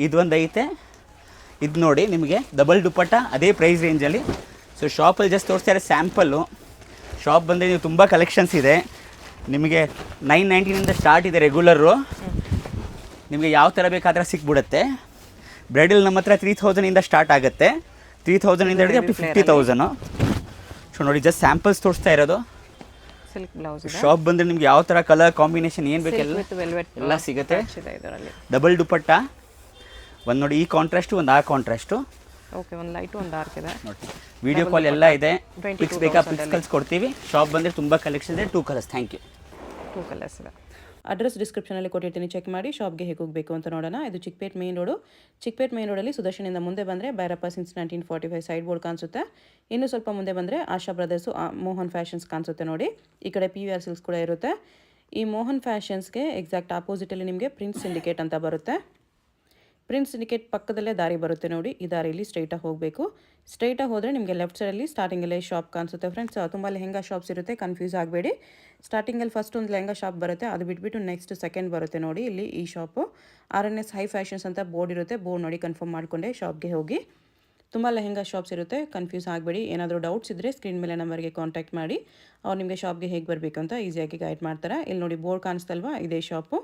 ಇದೊಂದು ಐತೆ. ಇದು ನೋಡಿ ನಿಮಗೆ ಡಬಲ್ ದುಪ್ಪಟ್ಟ ಅದೇ ಪ್ರೈಸ್ ರೇಂಜಲ್ಲಿ. ಸೊ ಶಾಪಲ್ಲಿ ಜಸ್ಟ್ ತೋರಿಸ್ತಾರೆ ಸ್ಯಾಂಪಲ್ಲು. ಶಾಪ್ ಬಂದರೆ ನೀವು ತುಂಬ ಕಲೆಕ್ಷನ್ಸ್ ಇದೆ. ನಿಮಗೆ 990 ಸ್ಟಾರ್ಟ್ ಇದೆ ರೆಗ್ಯುಲರು. ನಿಮಗೆ ಯಾವ ಥರ ಬೇಕಾದ್ರೆ ಸಿಕ್ಬಿಡುತ್ತೆ. ಬ್ರೈಡಲ್ ನಮ್ಮ ಹತ್ರ 3,000 ಸ್ಟಾರ್ಟ್ ಆಗುತ್ತೆ. 3,000 ಹಿಡಿದು ಅಪ್ ಟು 50,000. ಸೊ ನೋಡಿ ಜಸ್ಟ್ ಸ್ಯಾಂಪಲ್ಸ್ ತೋರಿಸ್ತಾ ಇರೋದು. ಸಿಲ್ಕ್ ಬ್ಲೌಸ್ ಇದೆ. ಶಾಪ್ ಬಂದರೆ ನಿಮ್ಗೆ ಯಾವ ಥರ ಕಲರ್ ಕಾಂಬಿನೇಷನ್ ಏನು ಬೇಕೆಲ್ಲ ಎಲ್ಲ ಸಿಗುತ್ತೆ. ಡಬಲ್ ದುಪ್ಪಟ್ಟ. ಒಂದು ನೋಡಿ ಈ ಕಾಂಟ್ರಾಸ್ಟು, ಒಂದು ಆ ಕಾಂಟ್ರಾಸ್ಟು. ಓಕೆ, ಒಂದು ಲೈಟು ಒಂದು ಡಾರ್ಕ್ ಇದೆ ನೋಡಿ. ವಿಡಿಯೋ ಕಾಲ್ ಎಲ್ಲ ಇದೆ. ಪಿಕ್ಸ್ ಬೇಕಾ ಪಿಕ್ಸ್ ಕಳಿಸ್ಕೊಡ್ತೀವಿ. ಶಾಪ್ ಬಂದರೆ ತುಂಬ ಕಲೆಕ್ಷನ್ ಇದೆ. 2 ಕಲರ್ಸ್. Thank you. 2 ಕಲರ್ಸ್ ಇದೆ. ಅಡ್ರೆಸ್ ಡಿಸ್ಕ್ರಿಪ್ಷನಲ್ಲಿ ಕೊಟ್ಟಿರ್ತೀನಿ, ಚೆಕ್ ಮಾಡಿ. ಶಾಪ್ಗೆ ಹೇಗೆ ಹೋಗಬೇಕು ಅಂತ ನೋಡೋಣ. ಇದು Chickpet main road. Chickpet main ರೋಡಲ್ಲಿ ಸುದರ್ಶನಿಂದ ಮುಂದೆ ಬಂದರೆ ಭೈರಪ್ಪ ಸಿನ್ಸ್ 1945 ಸೈಡ್ ಬೋರ್ಡ್ ಕಾಣಿಸುತ್ತೆ. ಇನ್ನು ಸ್ವಲ್ಪ ಮುಂದೆ ಬಂದರೆ ಆಶಾ ಬ್ರದರ್ಸು, ಮೋಹನ್ ಫ್ಯಾಷನ್ಸ್ ಕಾಣಿಸುತ್ತೆ ನೋಡಿ. ಈ ಕಡೆ PVR ಸಿಲ್ಕ್ಸ್ ಕೂಡ ಇರುತ್ತೆ. ಈ ಮೋಹನ್ ಫ್ಯಾಷನ್ಸ್ಗೆ ಎಕ್ಸಾಕ್ಟ್ ಆಪೋಸಿಟಲ್ಲಿ ನಿಮಗೆ ಪ್ರಿನ್ಸ್ ಸಿಂಡಿಕೇಟ್ ಅಂತ ಬರುತ್ತೆ. ಪ್ರಿನ್ಸ್ ಸಿಂಡಿಕೇಟ್ ಪಕ್ಕದಲ್ಲೇ ದಾರಿ ಬರುತ್ತೆ ನೋಡಿ. ಈ ದಾರಿಯಲ್ಲಿ ಸ್ಟ್ರೈಟಾಗಿ ಹೋಗಬೇಕು. ಸ್ಟ್ರೈಟಾಗಿ ಹೋದರೆ ನಿಮಗೆ ಲೆಫ್ಟ್ ಸೈಡಲ್ಲಿ ಸ್ಟಾರ್ಟಿಂಗಲ್ಲೇ ಶಾಪ್ ಕಾಣಿಸುತ್ತೆ ಫ್ರೆಂಡ್ಸ್. ತುಂಬ ಲೆಹಂಗಾ ಶಾಪ್ಸ್ ಇರುತ್ತೆ, ಕನ್ಫ್ಯೂಸ್ ಆಗಬೇಡಿ. ಸ್ಟಾರ್ಟಿಂಗಲ್ಲಿ ಫಸ್ಟ್ ಒಂದು ಲೆಹಂಗಾ ಶಾಪ್ ಬರುತ್ತೆ, ಅದು ಬಿಟ್ಬಿಟ್ಟು ನೆಕ್ಸ್ಟ್ ಸೆಕೆಂಡ್ ಬರುತ್ತೆ ನೋಡಿ. ಇಲ್ಲಿ ಈ ಶಾಪು RNS ಹೈ ಫ್ಯಾಷನ್ಸ್ ಅಂತ ಬೋರ್ಡ್ ಇರುತ್ತೆ. ಬೋರ್ಡ್ ನೋಡಿ ಕನ್ಫರ್ಮ್ ಮಾಡಿಕೊಂಡೆ ಶಾಪ್ಗೆ ಹೋಗಿ. ತುಂಬ ಲೆಹಂಗಾ ಶಾಪ್ಸ್ ಇರುತ್ತೆ, ಕನ್ಫ್ಯೂಸ್ ಆಗಬೇಡಿ. ಏನಾದರೂ ಡೌಟ್ಸ್ ಇದ್ದರೆ ಸ್ಕ್ರೀನ್ ಮೇಲೆ ನಂಬರ್ಗೆ ಕಾಂಟ್ಯಾಕ್ಟ್ ಮಾಡಿ. ಅವ್ರು ನಿಮಗೆ ಶಾಪ್ಗೆ ಹೇಗೆ ಬರಬೇಕು ಅಂತ ಈಸಿಯಾಗಿ ಗೈಡ್ ಮಾಡ್ತಾರೆ. ಇಲ್ಲಿ ನೋಡಿ ಬೋರ್ಡ್ ಕಾಣಿಸ್ತಲ್ವಾ, ಇದೇ ಶಾಪು.